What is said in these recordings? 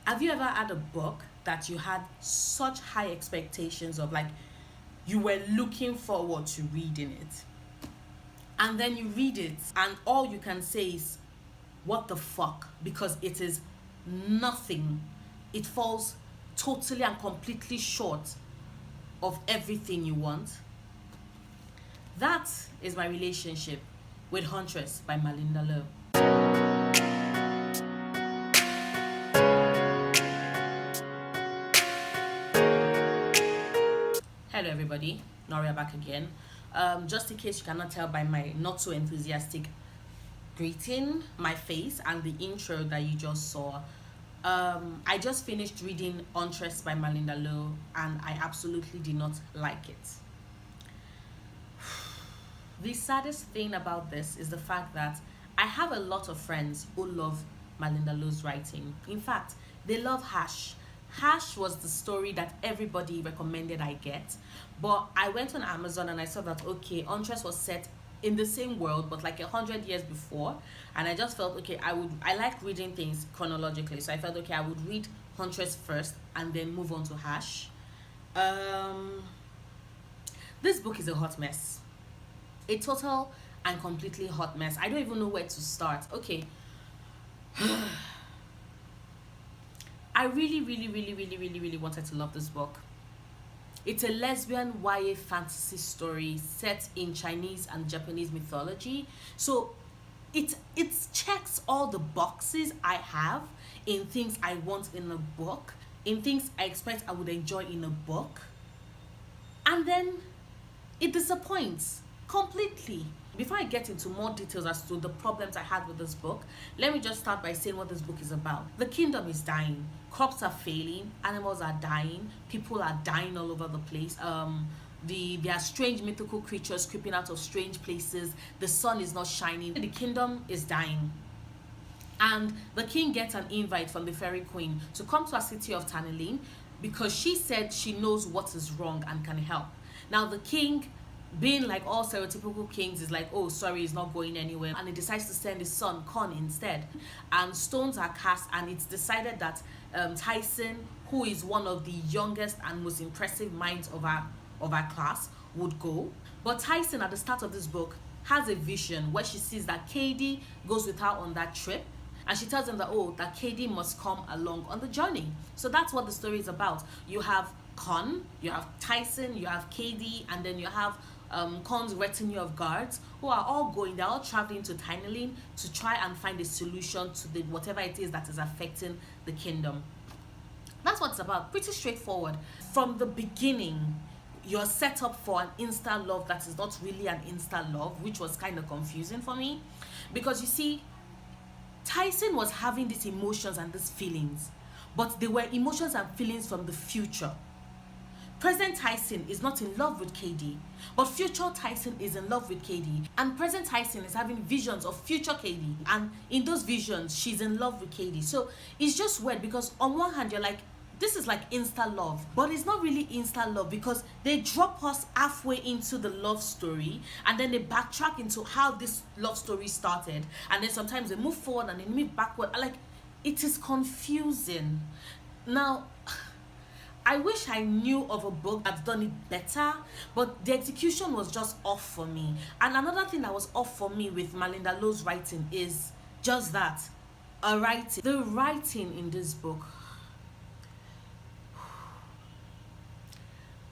Have you ever had a book that you had such high expectations of, like you were looking forward to reading it, and then you read it and all you can say is what the fuck, because it is nothing. It falls totally and completely short of everything you want. That is my relationship with Huntress by Malindo. Hello everybody, Noria back again. Just in case you cannot tell by my not so enthusiastic greeting, my face, and the intro that you just saw, I just finished reading Huntress by Malindo and I absolutely did not like it. The saddest thing about this is the fact that I have a lot of friends who love Malinda's writing. In fact, they love Hash. Hash was the story that everybody recommended I get, but I went on Amazon and I saw that okay, Huntress was set in the same world but like 100 years before, and I just felt okay, I like reading things chronologically, so I felt okay, I would read Huntress first and then move on to Hash. This book is a hot mess, a total and completely hot mess. I don't even know where to start. Okay. I really wanted to love this book. It's a lesbian YA fantasy story set in Chinese and Japanese mythology. So it checks all the boxes I have in things I want in a book, in things I expect I would enjoy in a book. And then it disappoints completely. Before I get into more details as to the problems I had with this book, let me just start by saying what this book is about. The kingdom is dying. Crops are failing. Animals are dying. People are dying all over the place. There are strange mythical creatures creeping out of strange places. The sun is not shining. The kingdom is dying. And the king gets an invite from the fairy queen to come to a city of Tanilin because she said she knows what is wrong and can help. Now the king, being like all stereotypical kings, is like, oh sorry, he's not going anywhere, and he decides to send his son Con instead. And stones are cast and it's decided that Tyson, who is one of the youngest and most impressive minds of our class, would go. But Tyson at the start of this book has a vision where she sees that Katie goes with her on that trip, and she tells him that that Katie must come along on the journey. So that's what the story is about. You have Con, you have Tyson, you have Katie, and then you have Con's retinue of guards who are all going, they're all traveling to Tinylin to try and find a solution to whatever it is that is affecting the kingdom. That's what it's about. Pretty straightforward. From the beginning, you're set up for an insta love that is not really an insta love, which was kind of confusing for me, because you see, Tyson was having these emotions and these feelings, but they were emotions and feelings from the future. Present Tyson is not in love with KD, but future Tyson is in love with KD, and present Tyson is having visions of future KD, and in those visions she's in love with KD. So it's just weird because on one hand you're like, this is like insta love, but it's not really insta love because they drop us halfway into the love story and then they backtrack into how this love story started, and then sometimes they move forward and they move backward. Like, it is confusing. Now I wish I knew of a book that's done it better, but the execution was just off for me. And another thing that was off for me with Malinda's writing is just that, writing. The writing in this book.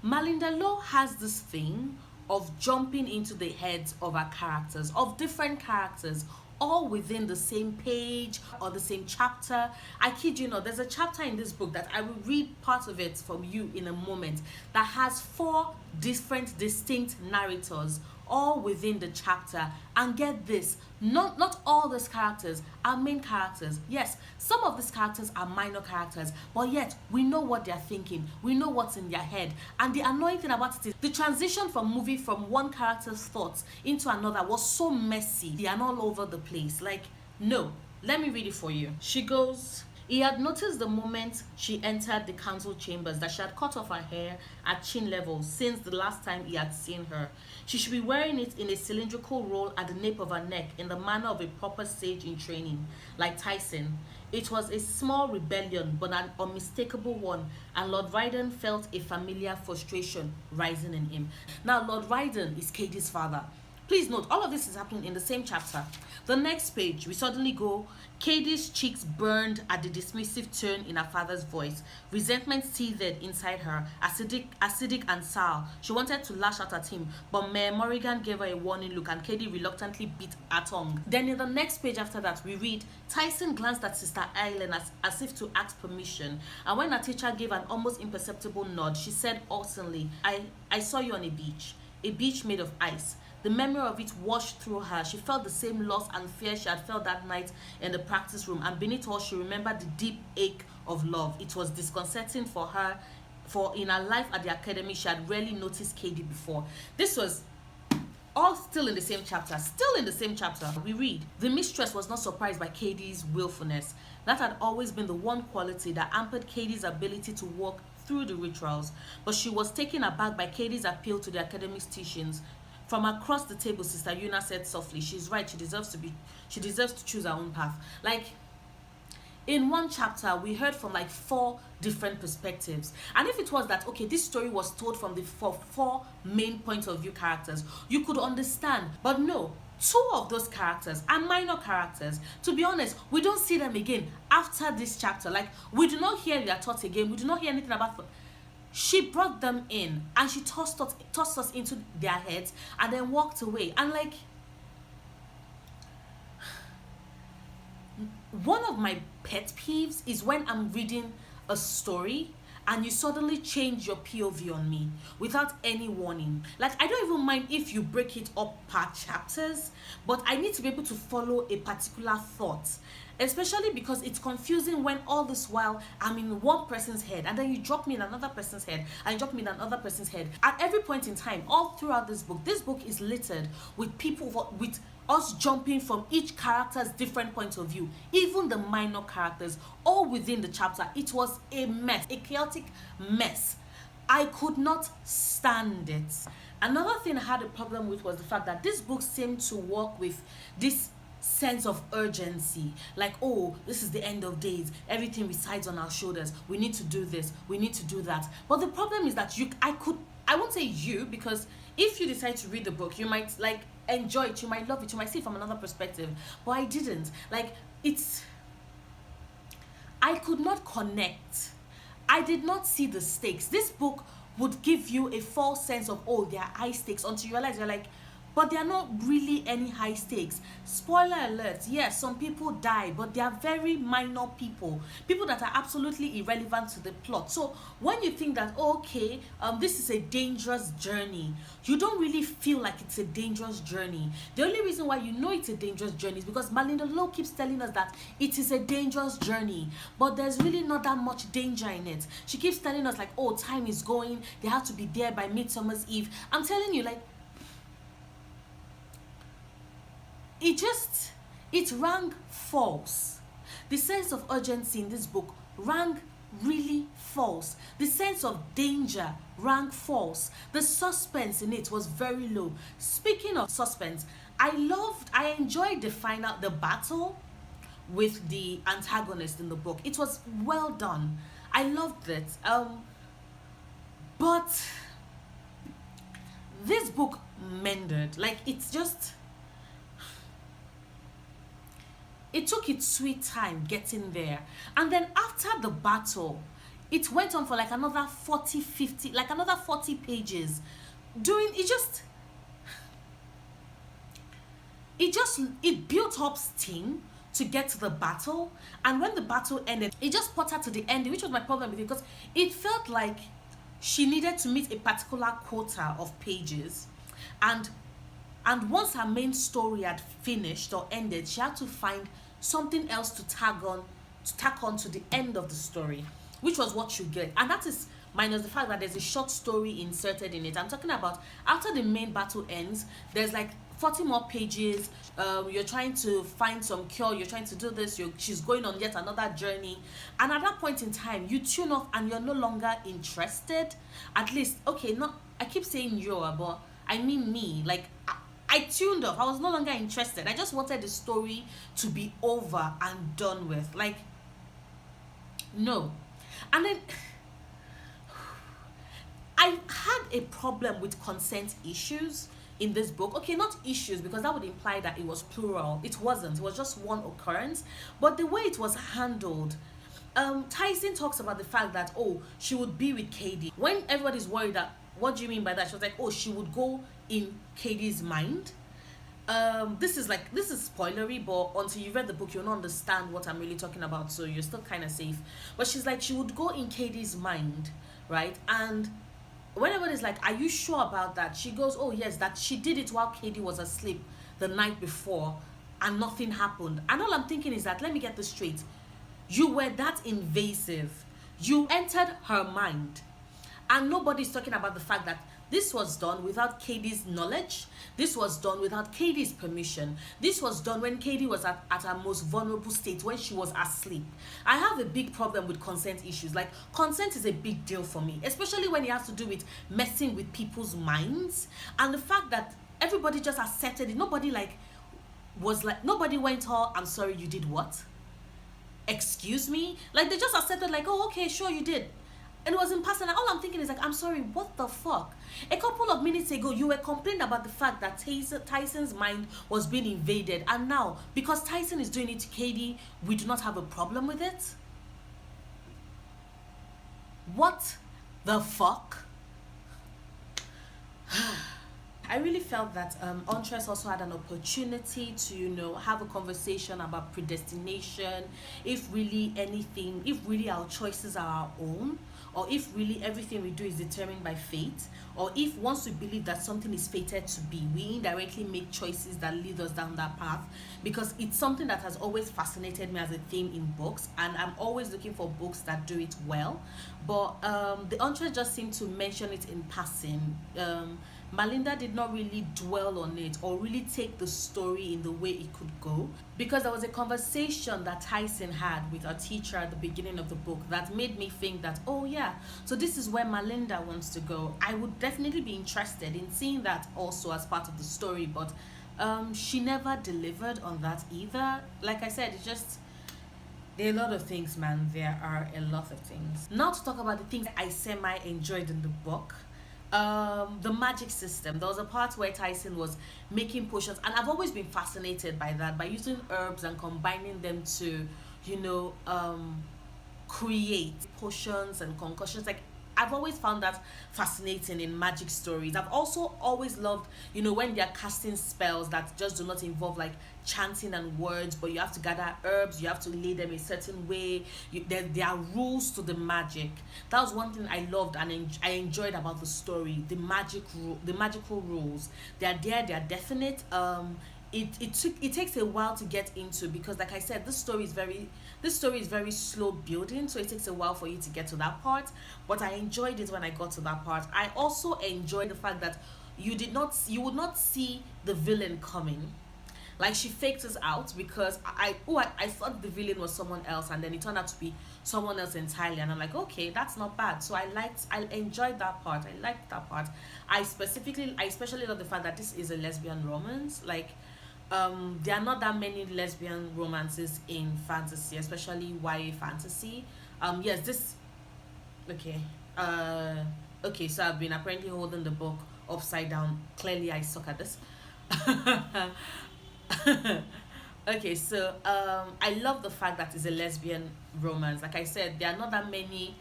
Malindo has this thing of jumping into the heads of our characters, of different characters, all within the same page or the same chapter. I kid you not, there's a chapter in this book that I will read part of it from you in a moment that has 4 different distinct narrators all within the chapter. And get this, not all these characters are main characters. Yes, some of these characters are minor characters, but yet we know what they're thinking, we know what's in their head. And the annoying thing about it is the transition from moving from one character's thoughts into another was so messy. They are all over the place. Like, no, let me read it for you. She goes, he had noticed the moment she entered the council chambers that she had cut off her hair at chin level since the last time he had seen her. She should be wearing it in a cylindrical roll at the nape of her neck in the manner of a proper sage in training, like Tyson. It was a small rebellion, but an unmistakable one, and Lord Ryden felt a familiar frustration rising in him. Now, Lord Ryden is Katie's father. Please note, all of this is happening in the same chapter. The next page, we suddenly go, Katie's cheeks burned at the dismissive tone in her father's voice. Resentment seethed inside her, acidic and sour. She wanted to lash out at him, but Mayor Morrigan gave her a warning look and Katie reluctantly bit her tongue. Then in the next page after that, we read, Tyson glanced at Sister Eileen as if to ask permission, and when her teacher gave an almost imperceptible nod, she said awesomely, I saw you on a beach made of ice. The memory of it washed through her. She felt the same loss and fear she had felt that night in the practice room, and beneath all, she remembered the deep ache of love. It was disconcerting for her, for in her life at the academy, she had rarely noticed Katie before. This was all still in the same chapter. Still in the same chapter, we read, the mistress was not surprised by Katie's willfulness. That had always been the one quality that hampered Katie's ability to walk through the rituals, but she was taken aback by Katie's appeal to the academic's teachings. From across the table, Sister Yuna said softly, she's right, she deserves to choose her own path. Like, in one chapter, we heard from like 4 different perspectives. And if it was that, okay, this story was told from the four main point of view characters, you could understand. But no, 2 of those characters are minor characters. To be honest, we don't see them again after this chapter. Like, we do not hear their thoughts again. We do not hear anything about. She brought them in and she tossed us into their heads and then walked away. And like, one of my pet peeves is when I'm reading a story and you suddenly change your POV on me without any warning. Like, I don't even mind if you break it up per chapters, but I need to be able to follow a particular thought. Especially because it's confusing when all this while I'm in one person's head and then you drop me in another person's head and you drop me in another person's head. At every point in time, all throughout this book is littered with people, with us jumping from each character's different point of view, even the minor characters, all within the chapter. It was a mess, a chaotic mess. I could not stand it. Another thing I had a problem with was the fact that this book seemed to work with this sense of urgency, like, oh, this is the end of days, everything resides on our shoulders, we need to do this, we need to do that. But the problem is that I won't say you, because if you decide to read the book, you might like enjoy it, you might love it, you might see it from another perspective, but I didn't. Like, I could not connect. I did not see the stakes. This book would give you a false sense of, oh, there are high stakes, until you realize you're like, but they are not really any high stakes. Spoiler alert, yes, some people die, but they are very minor people that are absolutely irrelevant to the plot. So when you think that, oh, okay, this is a dangerous journey, you don't really feel like it's a dangerous journey. The only reason why you know it's a dangerous journey is because Malindo keeps telling us that it is a dangerous journey, but there's really not that much danger in it. She keeps telling us like, oh, time is going, they have to be there by Midsummer's Eve. I'm telling you, like, it rang false. The sense of urgency in this book rang really false. The sense of danger rang false. The suspense in it was very low. Speaking of suspense, I enjoyed the battle with the antagonist in the book. It was well done. I loved it. But this book mended. Like, it took its sweet time getting there. And then after the battle, it went on for like another 40 pages. It built up steam to get to the battle. And when the battle ended, it just put her to the end, which was my problem with it, because it felt like she needed to meet a particular quota of pages. And once her main story had finished or ended, she had to find something else to tack on to the end of the story, which was what you get. And that is minus the fact that there's a short story inserted in it. I'm talking about after the main battle ends, there's like 40 more pages. You're trying to find some cure, you're trying to do this, she's going on yet another journey, and at that point in time you tune off and you're no longer interested. At least, okay, I keep saying you're, but I mean me. Like, I tuned off. I was no longer interested. I just wanted the story to be over and done with. Like, No. And then I had a problem with consent issues in this book. Okay, not issues, because that would imply that it was plural. It wasn't. It was just one occurrence. But the way it was handled, Tyson talks about the fact that, oh, she would be with Katie. When everybody's worried that, what do you mean by that? She was like, oh, she would go in Katie's mind. This is spoilery, but until you read the book you'll not understand what I'm really talking about, so you're still kind of safe. But she's like, she would go in Katie's mind, right? And when everybody's like, are you sure about that? She goes, oh yes, that she did it while Katie was asleep the night before and nothing happened. And all I'm thinking is that, let me get this straight, you were that invasive, you entered her mind, and nobody's talking about the fact that this was done without Katie's knowledge. This was done without Katie's permission. This was done when Katie was at her most vulnerable state, when she was asleep. I have a big problem with consent issues. Like, consent is a big deal for me, especially when it has to do with messing with people's minds. And the fact that everybody just accepted it. Nobody nobody went, oh, I'm sorry, you did what? Excuse me? Like, they just accepted, like, oh, okay, sure, you did. And it was impersonal. All I'm thinking is like, I'm sorry, what the fuck? A couple of minutes ago, you were complaining about the fact that Tyson's mind was being invaded. And now, because Tyson is doing it to Katie, we do not have a problem with it? What the fuck? I really felt that Huntress also had an opportunity to, have a conversation about predestination, if really anything, if really our choices are our own, or if really everything we do is determined by fate, or if once we believe that something is fated to be, we indirectly make choices that lead us down that path. Because it's something that has always fascinated me as a theme in books, and I'm always looking for books that do it well. But the Huntress just seemed to mention it in passing. Malindo did not really dwell on it or really take the story in the way it could go, because there was a conversation that Tyson had with our teacher at the beginning of the book that made me think that, oh yeah, so this is where Malindo wants to go. I would definitely be interested in seeing that also as part of the story, but she never delivered on that either. Like I said, it's just, there are a lot of things, man. There are a lot of things. Now to talk about the things I semi enjoyed in the book. The magic system. There was a part where Tyson was making potions, and I've always been fascinated by that, by using herbs and combining them to, create potions and concoctions. Like, I've always found that fascinating in magic stories. I've also always loved, when they're casting spells that just do not involve like chanting and words, but you have to gather herbs, you have to lay them a certain way. There are rules to the magic. That was one thing I loved and I enjoyed about the story. The magical rules. They are there. They are definite. It takes a while to get into, because like I said, this story is very slow building, so it takes a while for you to get to that part. But I enjoyed it when I got to that part. I also enjoyed the fact that you would not see the villain coming. Like, she faked us out, because I thought the villain was someone else, and then it turned out to be someone else entirely, and I'm like, okay, that's not bad. So I enjoyed that part. I liked that part. I especially love the fact that this is a lesbian romance. Like, there are not that many lesbian romances in fantasy, especially YA fantasy. Yes, this, okay. Okay, so I've been apparently holding the book upside down. Clearly, I suck at this. Okay, so I love the fact that it's a lesbian romance. Like I said, there are not that many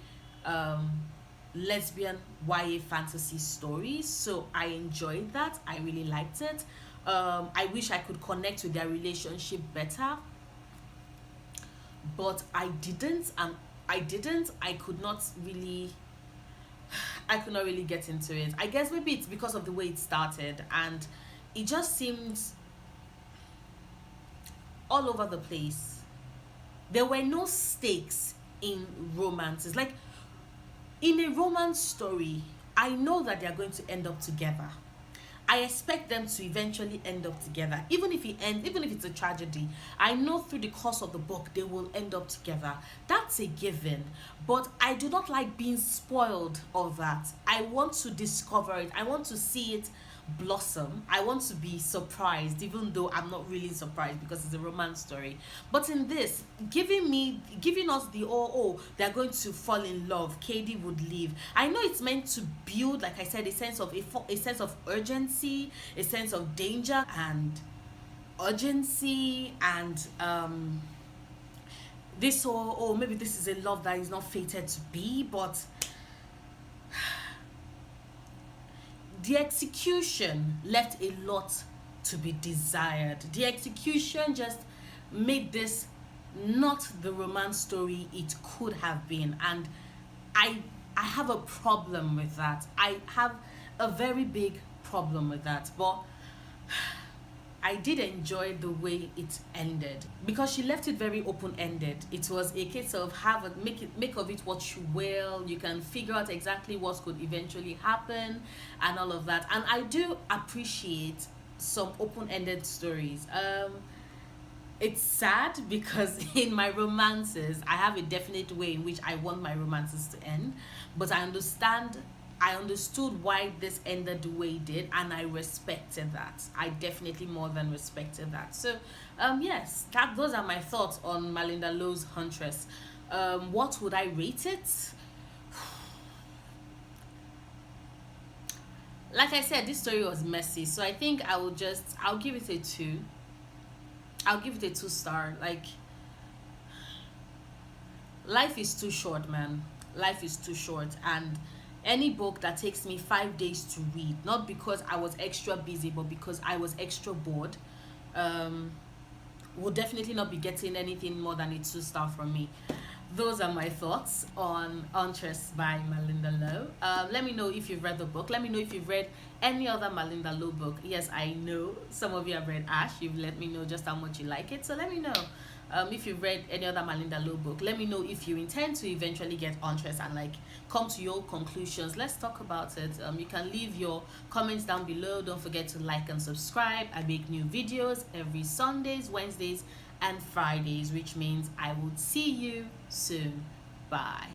lesbian YA fantasy stories, so I enjoyed that. I really liked it. I wish I could connect with their relationship better, but I didn't. I could not really get into it. I guess maybe it's because of the way it started, and it just seemed all over the place. There were no stakes in romances. Like, in a romance story, I know that they are going to end up together. I expect them to eventually end up together. Even if it's a tragedy, I know through the course of the book they will end up together. That's a given. But I do not like being spoiled of that. I want to discover it. I want to see it blossom. I want to be surprised, even though I'm not really surprised because it's a romance story. But in this, giving us the they're going to fall in love. Katie would leave. I know it's meant to build, like I said, a sense of urgency, a sense of danger and urgency, and this maybe this is a love that is not fated to be, but the execution left a lot to be desired. The execution just made this not the romance story it could have been, and I have a problem with that. I have a very big problem with that, but I did enjoy the way it ended because she left it very open-ended. It was a case of make of it what you will. You can figure out exactly what could eventually happen and all of that. And I do appreciate some open-ended stories. It's sad because in my romances, I have a definite way in which I want my romances to end, but I understood why this ended the way it did, and I respected that. I definitely more than respected that. So, yes, those are my thoughts on Malinda Lo's Huntress. What would I rate it? Like I said, this story was messy, so I think I'll give it a 2. I'll give it a 2-star. Like, life is too short, man. Life is too short, and any book that takes me 5 days to read, not because I was extra busy, but because I was extra bored, will definitely not be getting anything more than a 2-star from me. Those are my thoughts on Huntress by Malinda Lo. Let me know if you've read the book. Let me know if you've read any other Malinda Lo book. Yes, I know some of you have read Ash. You've let me know just how much you like it. So let me know if you've read any other Malinda Lo book. Let me know if you intend to eventually get Huntress and like come to your conclusions. Let's talk about it. You can leave your comments down below. Don't forget to like and subscribe. I make new videos every Sundays, Wednesdays, and Fridays, which means I will see you soon. Bye.